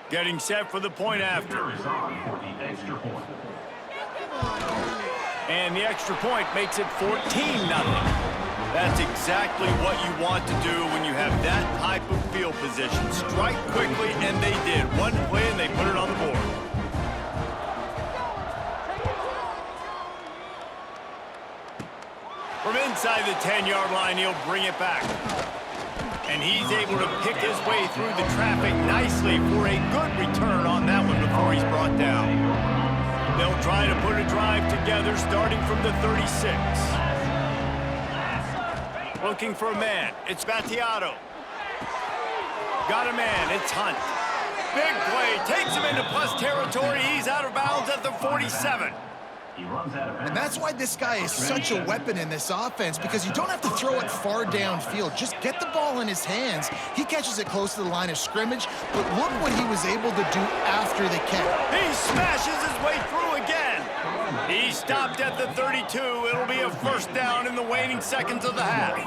Getting set for the point after. And the extra point makes it 14-0. That's exactly what you want to do when you have that type of field position. Strike quickly, and they did. One play, and they put it on the board. From inside the 10-yard line, he'll bring it back. And he's able to pick his way through the traffic nicely for a good return on that one before he's brought down. They'll try to put a drive together starting from the 36. Looking for a man. It's Battiato. Got a man. It's Hunt. Big play. Takes him into plus territory. He's out of bounds at the 47. And that's why this guy is such a weapon in this offense, because you don't have to throw it far downfield. Just get the ball in his hands. He catches it close to the line of scrimmage, but look what he was able to do after the catch. He smashes his way through again. He stopped at the 32. It'll be a first down in the waning seconds of the half.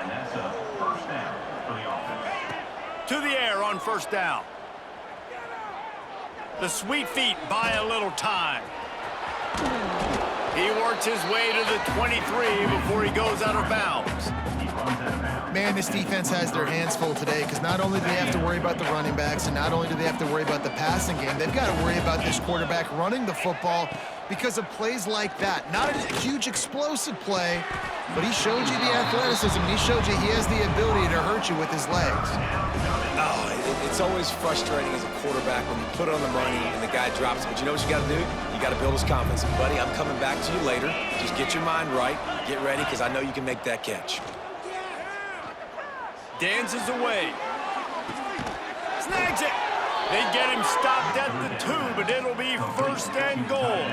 And that's a first down for the offense. To the air on first down. The sweet feet buy a little time. He works his way to the 23 before he goes out of bounds. Man, this defense has their hands full today, because not only do they have to worry about the running backs, and not only do they have to worry about the passing game, they've got to worry about this quarterback running the football because of plays like that. Not a huge explosive play, but he showed you the athleticism, and he showed you he has the ability to hurt you with his legs. Oh, it's always frustrating as a quarterback when you put it on the money and the guy drops it. But you know what you got to do? You got to build his confidence. And, buddy, I'm coming back to you later. Just get your mind right. Get ready, because I know you can make that catch. Dances away. Snags it. They get him stopped at the 2, but it'll be first and goal.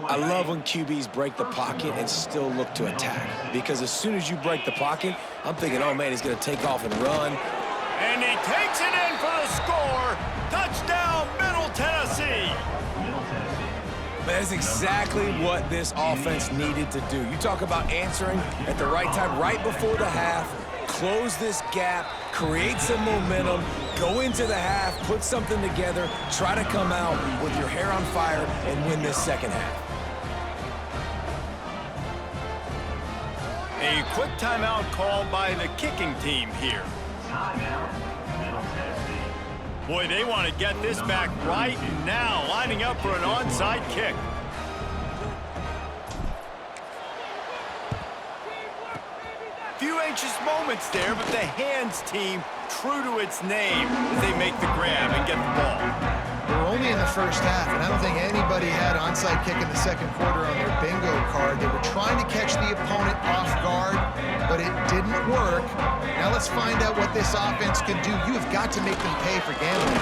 I love when QBs break the pocket and still look to attack, because as soon as you break the pocket, I'm thinking, oh, man, he's going to take off and run. And he takes it in for the score. Touchdown, Middle Tennessee. That's exactly what this offense needed to do. You talk about answering at the right time, right before the half, close this gap, create some momentum, go into the half, put something together, try to come out with your hair on fire and win this second half. A quick timeout called by the kicking team here. Boy, they want to get this back right now, lining up for an onside kick. Few anxious moments there, but the hands team true to its name as they make the grab and get the ball. We're only in the first half, and I don't think anybody had onside kick in the second quarter on their bingo card. They were trying to catch the opponent off guard, but it didn't work. Now let's find out what this offense can do. You have got to make them pay for gambling.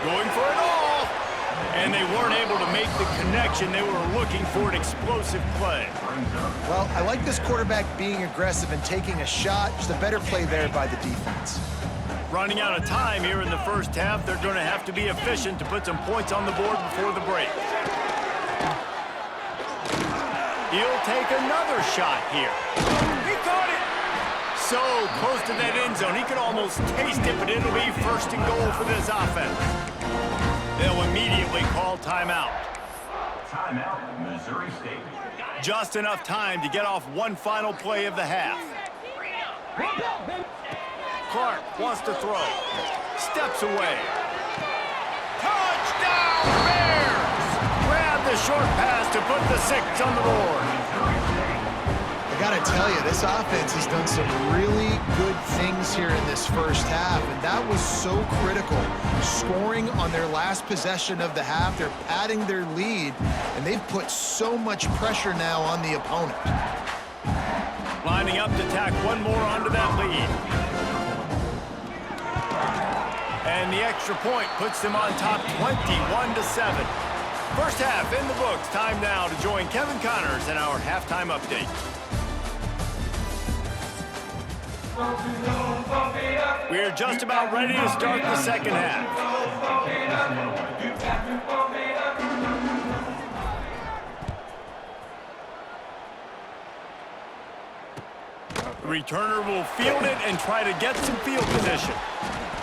Going for it all, and they weren't able to make the connection. They were looking for an explosive play. Well, I like this quarterback being aggressive and taking a shot. Just a better play there by the defense. Running out of time here in the first half. They're going to have to be efficient to put some points on the board before the break. He'll take another shot here. He caught it. So close to that end zone. He could almost taste it, but it'll be first and goal for this offense. They'll immediately call timeout. Timeout, Missouri State. Just enough time to get off one final play of the half. Clark wants to throw. Steps away. Touchdown, Bears! Grab the short pass to put the 6 on the board. I got to tell you, this offense has done some really good things here in this first half, and that was so critical. Scoring on their last possession of the half, they're padding their lead, and they've put so much pressure now on the opponent. Lining up to tack one more onto that lead. And the extra point puts them on top 21-7. First half in the books. Time now to join Kevin Connors in our halftime update. We're just about ready to start the second half. Returner will field it and try to get some field position.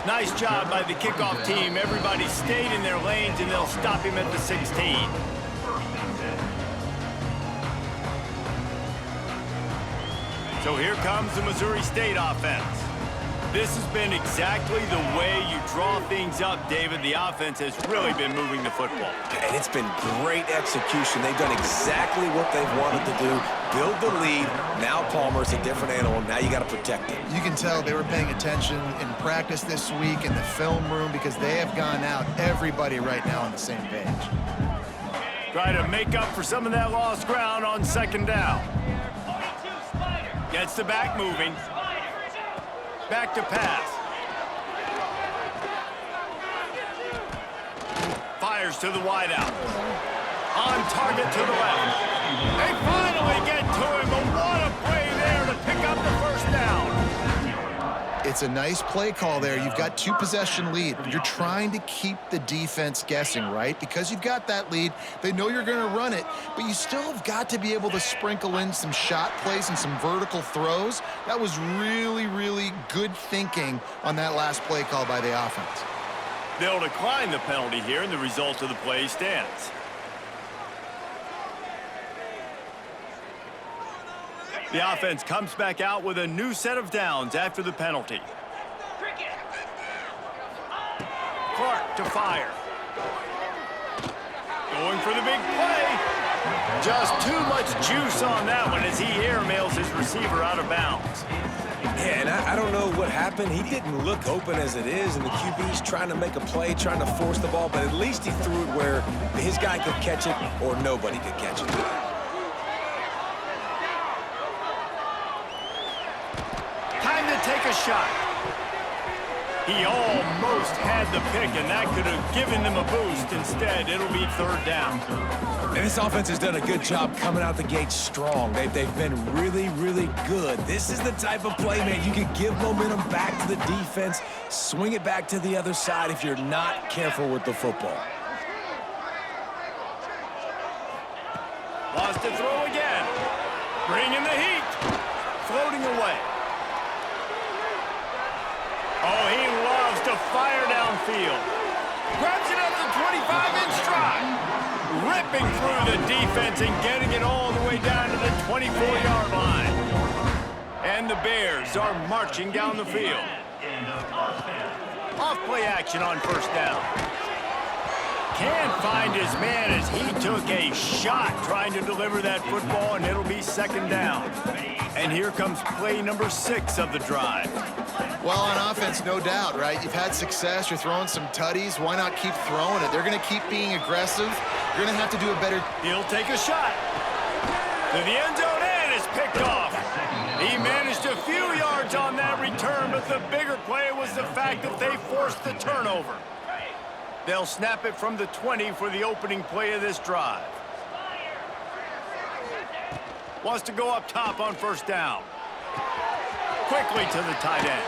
Nice job by the kickoff team. Everybody stayed in their lanes, and they'll stop him at the 16. So here comes the Missouri State offense. This has been exactly the way you draw things up, David. The offense has really been moving the football. And it's been great execution. They've done exactly what they've wanted to do. Build the lead. Now Palmer's a different animal. Now you got to protect him. You can tell they were paying attention in practice this week in the film room because they have gone out, everybody right now on the same page. Try to make up for some of that lost ground on second down. Gets the back moving. Back to pass. Fires to the wideout. On target to the left. They finally get to him, but what a play there to pick up the first down. It's a nice play call there. You've got 2-possession lead. You're trying to keep the defense guessing, right? Because you've got that lead. They know you're going to run it, but you still have got to be able to sprinkle in some shot plays and some vertical throws. That was really, really good thinking on that last play call by the offense. They'll decline the penalty here, and the result of the play stands. The offense comes back out with a new set of downs after the penalty. Clark to fire. Going for the big play. Just too much juice on that one as he airmails his receiver out of bounds. Yeah, and I don't know what happened. He didn't look open as it is, and the QB's trying to make a play, trying to force the ball, but at least he threw it where his guy could catch it or nobody could catch it. Take a shot. He almost had the pick, and that could have given them a boost. Instead, it'll be third down. And this offense has done a good job coming out the gate strong. They've been really, really good. This is the type of play, man, you can give momentum back to the defense, swing it back to the other side if you're not careful with the football. Lost to throw again. Bringing the heat. Floating away. Oh, he loves to fire downfield. Grabs it at the 25-inch stride. Ripping through the defense and getting it all the way down to the 24-yard line. And the Bears are marching down the field. Off play action on first down. Can't find his man as he took a shot trying to deliver that football, and it'll be second down. And here comes play number 6 of the drive. Well, on offense, no doubt, right? You've had success. You're throwing some tutties. Why not keep throwing it? They're going to keep being aggressive. You're going to have to do a better... He'll take a shot. To the end zone, and it's picked off. He managed a few yards on that return, but the bigger play was the fact that they forced the turnover. They'll snap it from the 20 for the opening play of this drive. Wants to go up top on first down. Quickly to the tight end.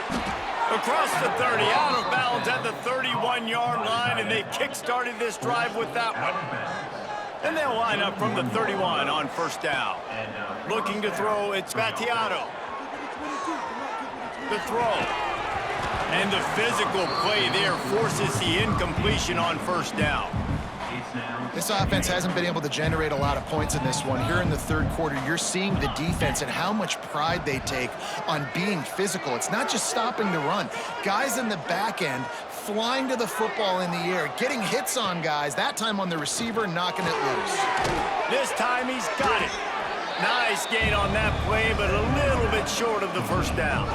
Across the 30, out of bounds at the 31-yard line, and they kick-started this drive with that one. And they'll line up from the 31 on first down. Looking to throw, it's Battiato. The throw. And the physical play there forces the incompletion on first down. This offense hasn't been able to generate a lot of points in this one. Here in the third quarter, you're seeing the defense and how much pride they take on being physical. It's not just stopping the run. Guys in the back end flying to the football in the air, getting hits on guys, that time on the receiver, knocking it loose. This time he's got it. Nice gain on that play, but a little bit short of the first down.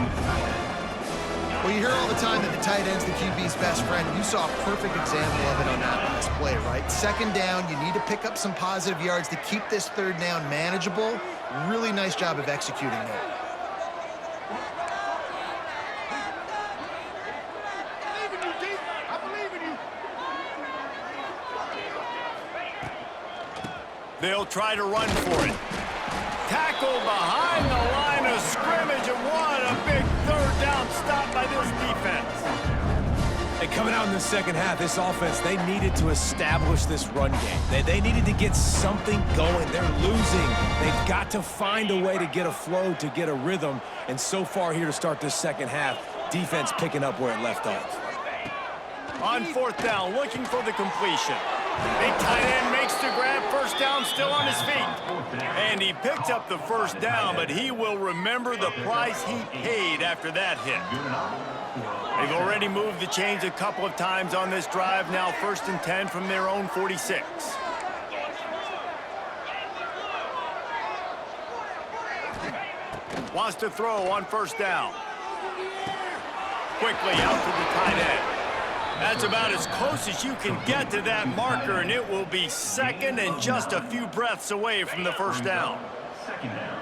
Well, you hear all the time that the tight end's the QB's best friend. You saw a perfect example of it on that last play, right? Second down, you need to pick up some positive yards to keep this third down manageable. Really nice job of executing that. They'll try to run for it. Tackle behind the line of scrimmage, and what a big third down stop by this defense. Hey, coming out in the second half, this offense, they needed to establish this run game. They needed to get something going. They're losing. They've got to find a way to get a flow, to get a rhythm. And so far here to start this second half, defense picking up where it left off. On fourth down, looking for the completion. Big tight end makes the grab, first down, still on his feet. And he picked up the first down, but he will remember the price he paid after that hit. They've already moved the chains a couple of times on this drive, now 1st and 10 from their own 46. Wants to throw on first down. Quickly out to the tight end. That's about as close as you can get to that marker, and it will be second and just a few breaths away from the first down. Second down.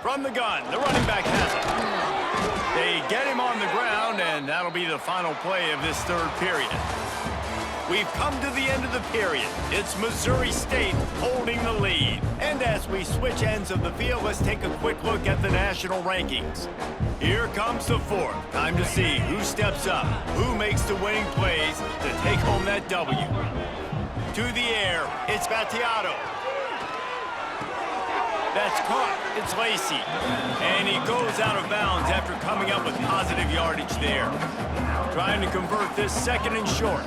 From the gun, the running back has it. They get him on the ground, and that'll be the final play of this third period. We've come to the end of the period. It's Missouri State holding the lead. And as we switch ends of the field, let's take a quick look at the national rankings. Here comes the fourth. Time to see who steps up, who makes the winning plays to take home that W. To the air, it's Battiato. That's caught. It's Lacey. And he goes out of bounds after coming up with positive yardage there. Trying to convert this second and short.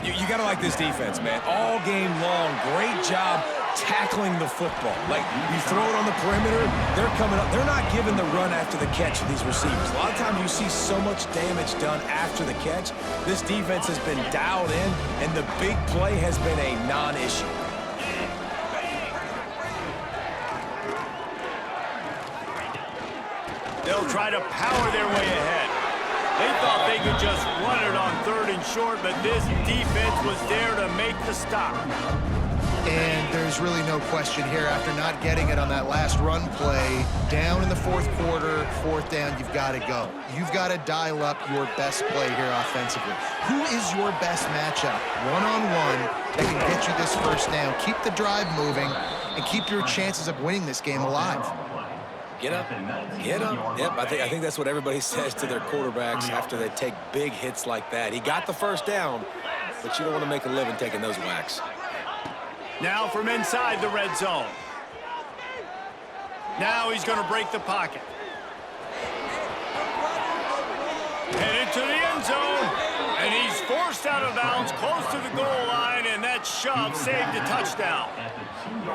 You got to like this defense, man. All game long, great job tackling the football. Like, you throw it on the perimeter, they're coming up. They're not giving the run after the catch to these receivers. A lot of times you see so much damage done after the catch. This defense has been dialed in, and the big play has been a non-issue. They'll try to power their way ahead. They thought they could just run it on 3rd and short, but this defense was there to make the stop. And there's really no question here, after not getting it on that last run play, down in the fourth quarter, 4th down, you've got to go. You've got to dial up your best play here offensively. Who is your best matchup, one-on-one, that can get you this first down, keep the drive moving, and keep your chances of winning this game alive? Get up, get up. Yep, I think that's what everybody says to their quarterbacks after they take big hits like that. He got the first down, but you don't want to make a living taking those whacks. Now from inside the red zone. Now he's going to break the pocket. Headed to the end zone, and he's forced out of bounds close to the goal line, and that shove saved a touchdown.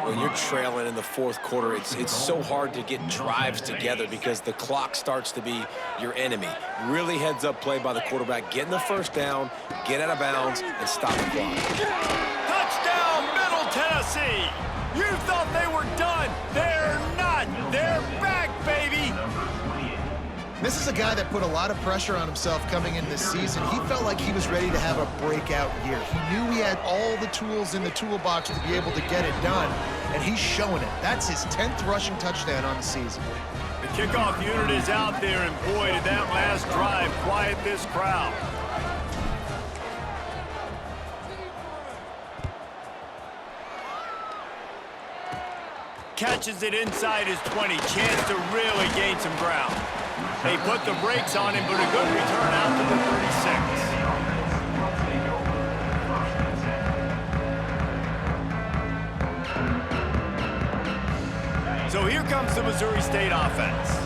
When you're trailing in the fourth quarter, it's so hard to get drives together because the clock starts to be your enemy. Really heads-up play by the quarterback, getting the first down, get out of bounds, and stop the clock. Touchdown, Middle Tennessee! You thought they were done. They're not. They're back, baby! This is a guy that put a lot of pressure on himself coming into this season. He felt like he was ready to have a breakout year. He knew he had all the tools in the toolbox to be able to get it done, and he's showing it. That's his 10th rushing touchdown on the season. The kickoff unit is out there, and boy, did that last drive quiet this crowd. Catches it inside his 20. Chance to really gain some ground. They put the brakes on him, but a good return out to the 36. So here comes the Missouri State offense.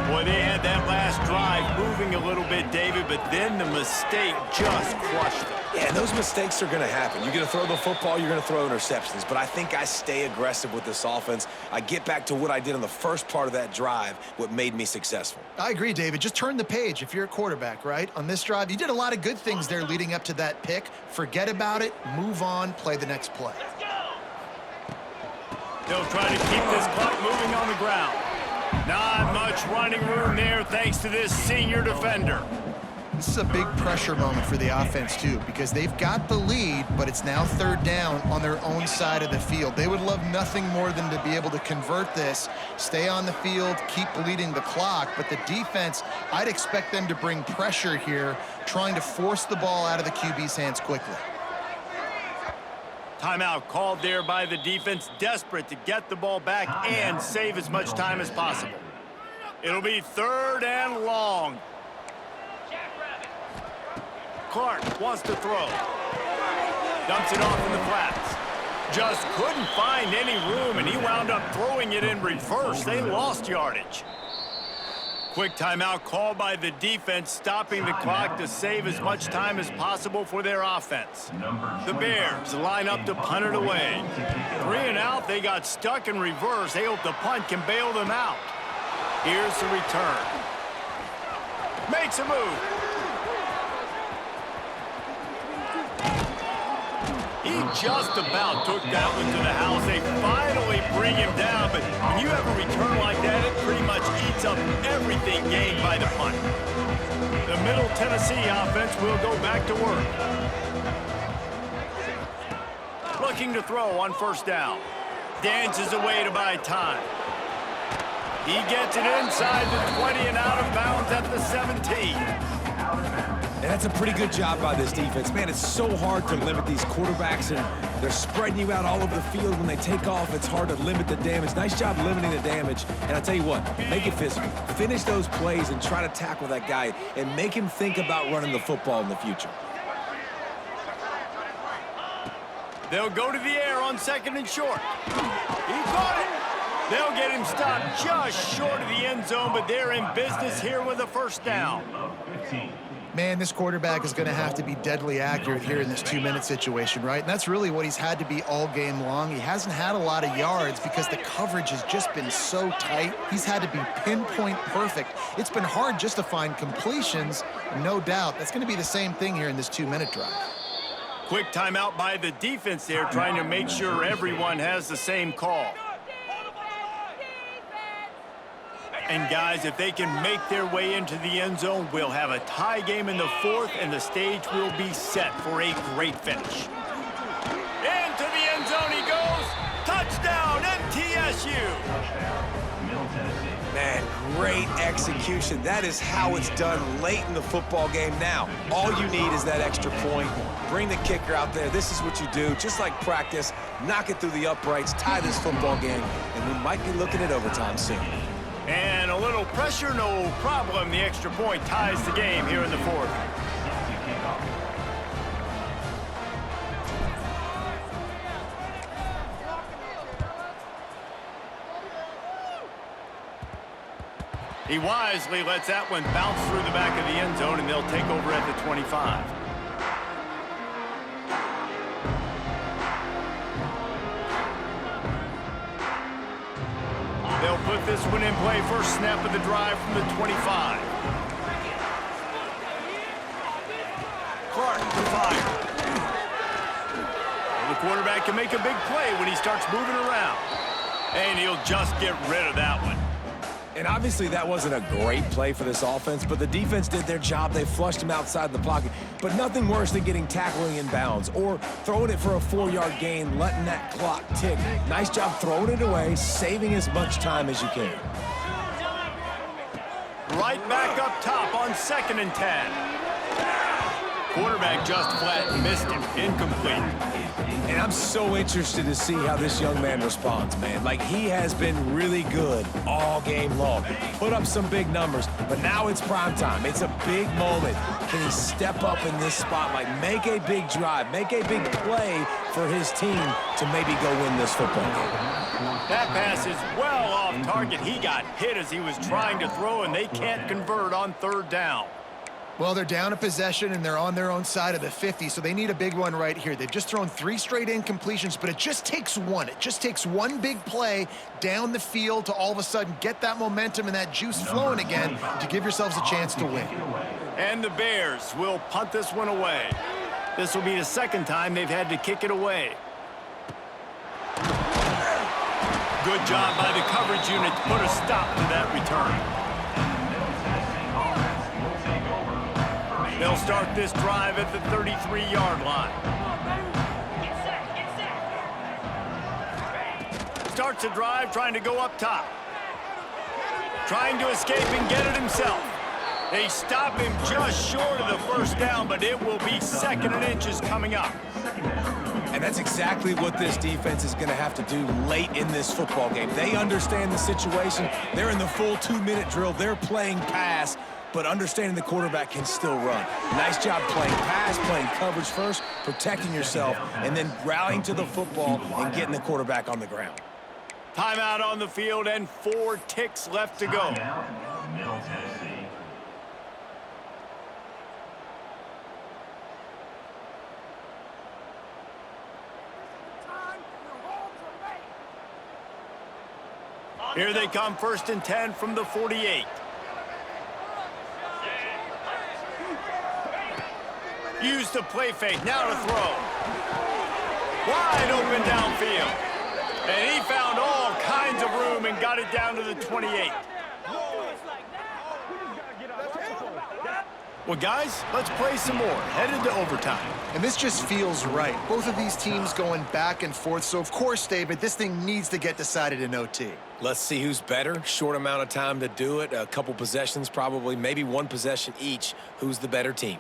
Boy, they had that last drive moving a little bit, David, but then the mistake just crushed them. Yeah, and those mistakes are going to happen. You're going to throw the football, you're going to throw interceptions. But I think I stay aggressive with this offense. I get back to what I did in the first part of that drive, what made me successful. I agree, David. Just turn the page if you're a quarterback, right? On this drive, you did a lot of good things there leading up to that pick. Forget about it, move on, play the next play. They'll try to keep this clock moving on the ground. Not much running room there thanks to this senior defender. This is a big pressure moment for the offense, too, because they've got the lead, but it's now 3rd down on their own side of the field. They would love nothing more than to be able to convert this, stay on the field, keep bleeding the clock. But the defense, I'd expect them to bring pressure here, trying to force the ball out of the QB's hands quickly. Timeout called there by the defense, desperate to get the ball back and save as much time as possible. It'll be 3rd and long. Clark wants to throw. Dumps it off in the flats. Just couldn't find any room, and he wound up throwing it in reverse. They lost yardage. Quick timeout called by the defense, stopping the clock to save as much time as possible for their offense. The Bears line up to punt it away. 3 and out, they got stuck in reverse. They hope the punt can bail them out. Here's the return. Makes a move. He just about took that one to the house. They finally bring him down, but when you have a return like that, it pretty much eats up everything gained by the punt. The Middle Tennessee offense will go back to work. Looking to throw on 1st down. Dances away to buy time. He gets it inside the 20 and out of bounds at the 17. And that's a pretty good job by this defense. Man, it's so hard to limit these quarterbacks, and they're spreading you out all over the field. When they take off, it's hard to limit the damage. Nice job limiting the damage. And I'll tell you what, make it physical. Finish those plays and try to tackle that guy and make him think about running the football in the future. They'll go to the air on 2nd and short. He caught it. They'll get him stopped just short of the end zone, but they're in business here with a 1st down. Man, this quarterback is going to have to be deadly accurate here in this 2-minute situation, right? And that's really what he's had to be all game long. He hasn't had a lot of yards because the coverage has just been so tight. He's had to be pinpoint perfect. It's been hard just to find completions, no doubt. That's going to be the same thing here in this 2-minute drive. Quick timeout by the defense there, trying to make sure everyone has the same call. And guys, if they can make their way into the end zone, we'll have a tie game in the 4th, and the stage will be set for a great finish. Into the end zone he goes. Touchdown, MTSU. Man, great execution. That is how it's done late in the football game. Now, all you need is that extra point. Bring the kicker out there. This is what you do. Just like practice, knock it through the uprights, tie this football game, and we might be looking at overtime soon. And a little pressure, no problem. The extra point ties the game here in the 4th. He wisely lets that one bounce through the back of the end zone, and they'll take over at the 25. They'll put this one in play. First snap of the drive from the 25. Clark to fire. The quarterback can make a big play when he starts moving around. And he'll just get rid of that one. And obviously that wasn't a great play for this offense, but the defense did their job. They flushed him outside the pocket. But nothing worse than getting tackling in bounds or throwing it for a 4-yard gain, letting that clock tick. Nice job throwing it away, saving as much time as you can. Right back up top on 2nd and 10. Quarterback just flat missed him. Incomplete. And I'm so interested to see how this young man responds, man. Like, he has been really good all game long. Put up some big numbers, but now it's prime time. It's a big moment. Can he step up in this spotlight, make a big drive, make a big play for his team to maybe go win this football game? That pass is well off target. He got hit as he was trying to throw, and they can't convert on 3rd down. Well, they're down a possession, and they're on their own side of the 50, so they need a big one right here. They've just thrown 3 straight incompletions, but it just takes one. It just takes one big play down the field to all of a sudden get that momentum and that juice flowing again to give yourselves a chance to win. And the Bears will punt this one away. This will be the 2nd time they've had to kick it away. Good job by the coverage unit to put a stop to that return. They'll start this drive at the 33-yard line. Starts a drive trying to go up top. Trying to escape and get it himself. They stop him just short of the 1st down, but it will be 2nd and inches coming up. And that's exactly what this defense is going to have to do late in this football game. They understand the situation. They're in the full 2-minute drill. They're playing pass, but understanding the quarterback can still run. Nice job playing pass, playing coverage first, protecting yourself, and then rallying to the football and getting the quarterback on the ground. Timeout on the field and 4 ticks left to go. Timeout, Middle Tennessee. Here they come, 1st and 10 from the 48. Use the play fake, now to throw. Wide open downfield. And he found all kinds of room and got it down to the 28. Well, guys, let's play some more. Headed to overtime. And this just feels right. Both of these teams going back and forth. So, of course, David, this thing needs to get decided in OT. Let's see who's better. Short amount of time to do it. A couple possessions probably, maybe 1 possession each. Who's the better team?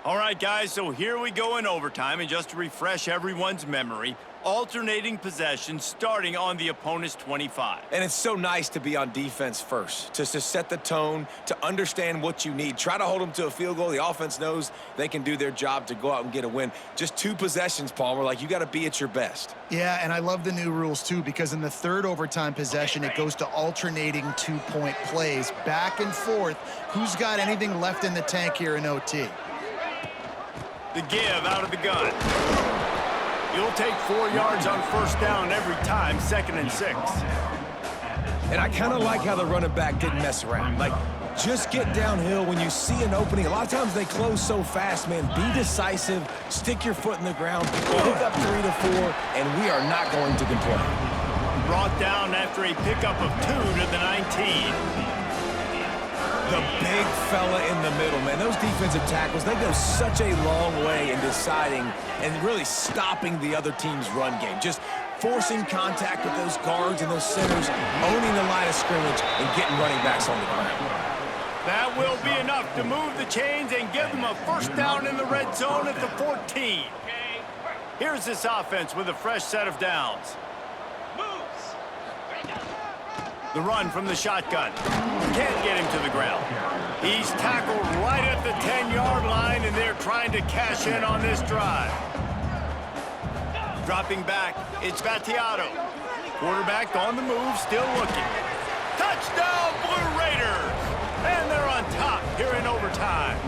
All right, guys, so here we go in overtime. And just to refresh everyone's memory, alternating possessions starting on the opponent's 25. And it's so nice to be on defense first, just to set the tone, to understand what you need. Try to hold them to a field goal. The offense knows they can do their job to go out and get a win. Just 2 possessions, Palmer, like you got to be at your best. Yeah, and I love the new rules, too, because in the 3rd overtime possession, it goes to alternating 2-point plays, back and forth. Who's got anything left in the tank here in OT? The give out of the gun. You'll take 4 yards on 1st down every time, 2nd and 6. And I kind of like how the running back didn't mess around. Like, just get downhill when you see an opening. A lot of times they close so fast, man. Be decisive, stick your foot in the ground, pick up 3 to 4, and we are not going to complain. Brought down after a pickup of 2 to the 19. The big fella in the middle, man. Those defensive tackles, they go such a long way in deciding and really stopping the other team's run game. Just forcing contact with those guards and those centers, owning the line of scrimmage, and getting running backs on the ground. That will be enough to move the chains and give them a 1st down in the red zone at the 14. Here's this offense with a fresh set of downs. The run from the shotgun. Can't get him to the ground. He's tackled right at the 10-yard line, and they're trying to cash in on this drive. Dropping back, it's Vattiato. Quarterback on the move, still looking. Touchdown, Blue Raiders! And they're on top here in overtime.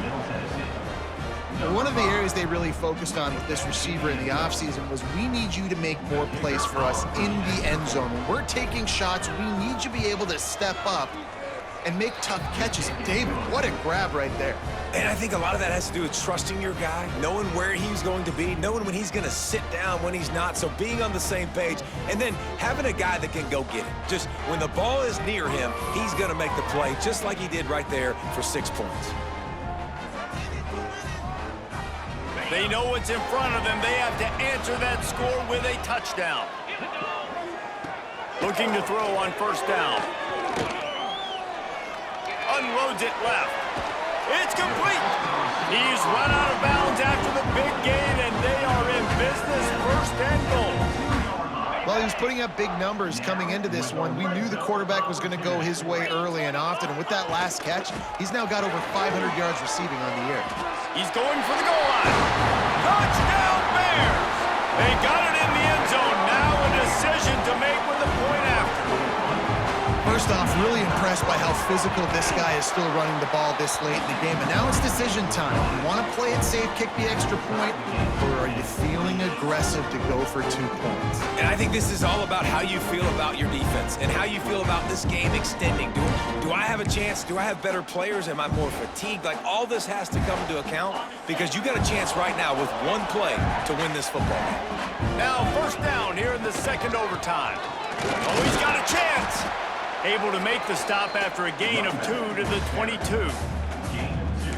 One of the areas they really focused on with this receiver in the offseason was we need you to make more plays for us in the end zone. When we're taking shots, we need you to be able to step up and make tough catches. And David, what a grab right there. And I think a lot of that has to do with trusting your guy, knowing where he's going to be, knowing when he's going to sit down, when he's not, so being on the same page, and then having a guy that can go get it. Just when the ball is near him, he's going to make the play, just like he did right there for 6 points. They know what's in front of them. They have to answer that score with a touchdown. Looking to throw on 1st down. Unloads it left. It's complete. He's run out of bounds after the big gain, and they are in business, 1st and goal. Well, he was putting up big numbers coming into this one. We knew the quarterback was going to go his way early and often, and with that last catch, he's now got over 500 yards receiving on the year. He's going for the goal line. Touchdown, Bears! They got it in the end zone. Now a decision to make with a point after. First off, really impressed by how physical this guy is still running the ball this late in the game. And now it's decision time. You want to play it safe, kick the extra point, or are you feeling aggressive to go for 2 points? And I think this is all about how you feel about your defense and how you feel about this game extending. Do I have a chance? Do I have better players? Am I more fatigued? Like, all this has to come into account because you got a chance right now with 1 play to win this football game. Now 1st down here in the 2nd overtime. Oh, he's got a chance. Able to make the stop after a gain of 2 to the 22.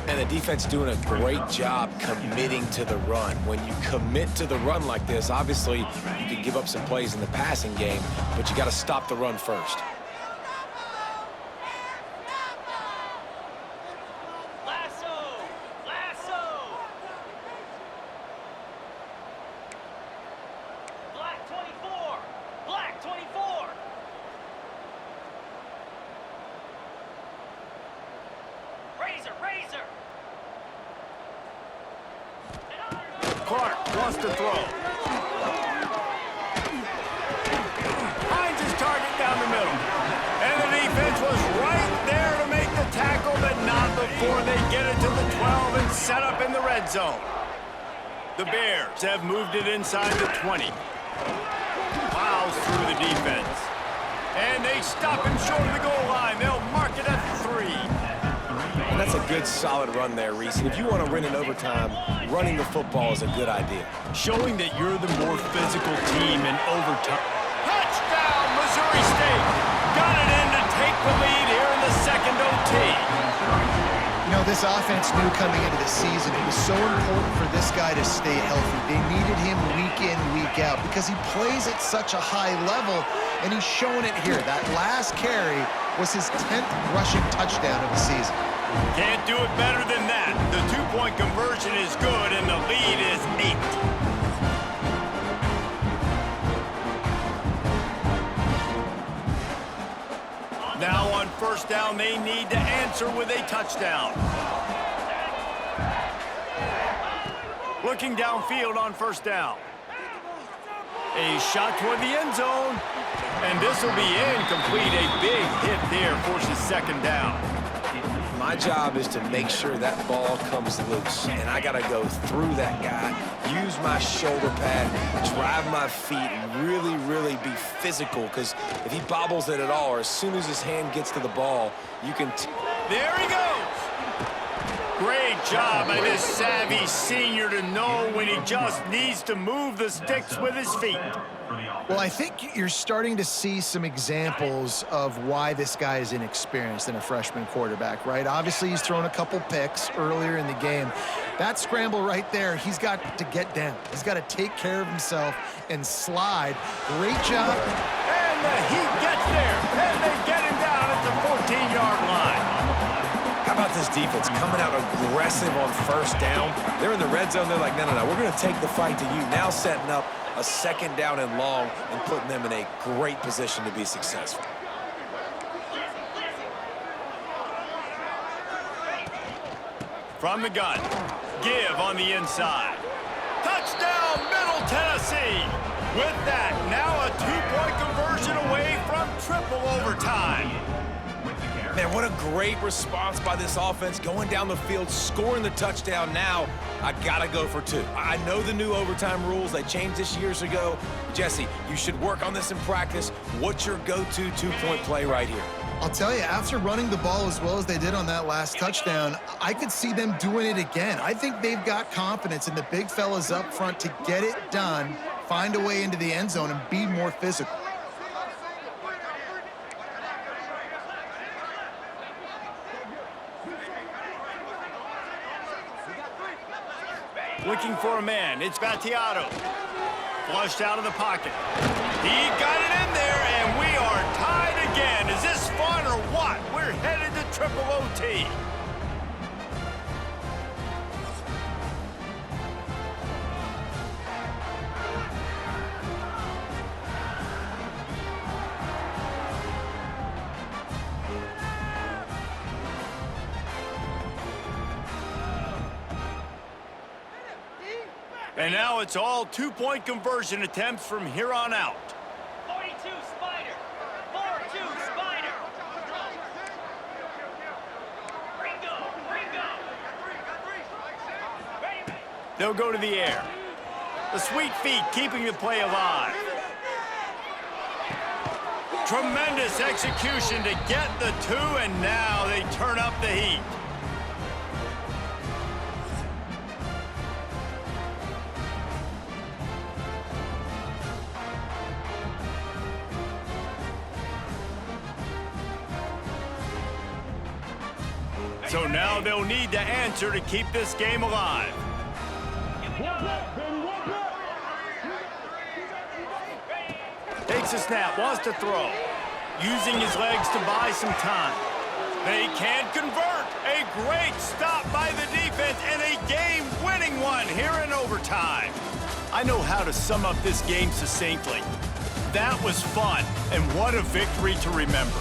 And the defense doing a great job committing to the run. When you commit to the run like this, obviously you can give up some plays in the passing game, but you got to stop the run first. Clark wants to throw. Finds his target down the middle. And the defense was right there to make the tackle, but not before they get it to the 12 and set up in the red zone. The Bears have moved it inside the 20. Plows through the defense. And they stop him short of the goal line. They'll mark it at 3. And that's a good, solid run there, Reese. And if you want to win in overtime, running the football is a good idea. Showing that you're the more physical team in overtime. Touchdown, Missouri State! Got it in to take the lead here in the second OT. You know, this offense knew coming into the season it was so important for this guy to stay healthy. They needed him week in, week out because he plays at such a high level, and he's showing it here. That last carry was his 10th rushing touchdown of the season. Can't do it better than that. The two-point conversion is good, and the lead is 8. Now on first down, they need to answer with a touchdown. Looking downfield on first down. A shot toward the end zone. And this will be incomplete. A big hit there forces second down. My job is to make sure that ball comes loose, and I got to go through that guy, use my shoulder pad, drive my feet, and really, really be physical, because if he bobbles it at all, or as soon as his hand gets to the ball, you can... There he goes! Great job by this savvy senior to know when he just needs to move the sticks with his feet. Well, I think you're starting to see some examples of why this guy is inexperienced in a freshman quarterback, right? Obviously, he's thrown a couple picks earlier in the game. That scramble right there, he's got to get down. He's got to take care of himself and slide. Great job. And the heat gets there, and they get him down at the 14-yard line. How about this defense coming out aggressive on first down? They're in the red zone. They're like, no, we're going to take the fight to you. Now setting up a second down and long and putting them in a great position to be successful. From the gun, give on the inside. Touchdown, Middle Tennessee! With that, now a two-point conversion away from triple overtime. Man, what a great response by this offense, going down the field, scoring the touchdown. Now, I gotta go for 2. I know the new overtime rules. They changed this years ago. Jesse, you should work on this in practice. What's your go-to two-point play right here? I'll tell you, after running the ball as well as they did on that last touchdown, I could see them doing it again. I think they've got confidence in the big fellas up front to get it done, find a way into the end zone, and be more physical. Looking for a man, it's Battiato. Flushed out of the pocket. He got it in there, and we are tied again. Is this fun or what? We're headed to triple OT. And now it's all two-point conversion attempts from here on out. 42 Spider. 4-2 Spider. Ringo. They'll go to the air. The sweet feet keeping the play alive. Tremendous execution to get the 2, and now they turn up the heat. So now they'll need to answer to keep this game alive. Takes a snap, wants to throw. Using his legs to buy some time. They can't convert. A great stop by the defense and a game-winning one here in overtime. I know how to sum up this game succinctly. That was fun, and what a victory to remember.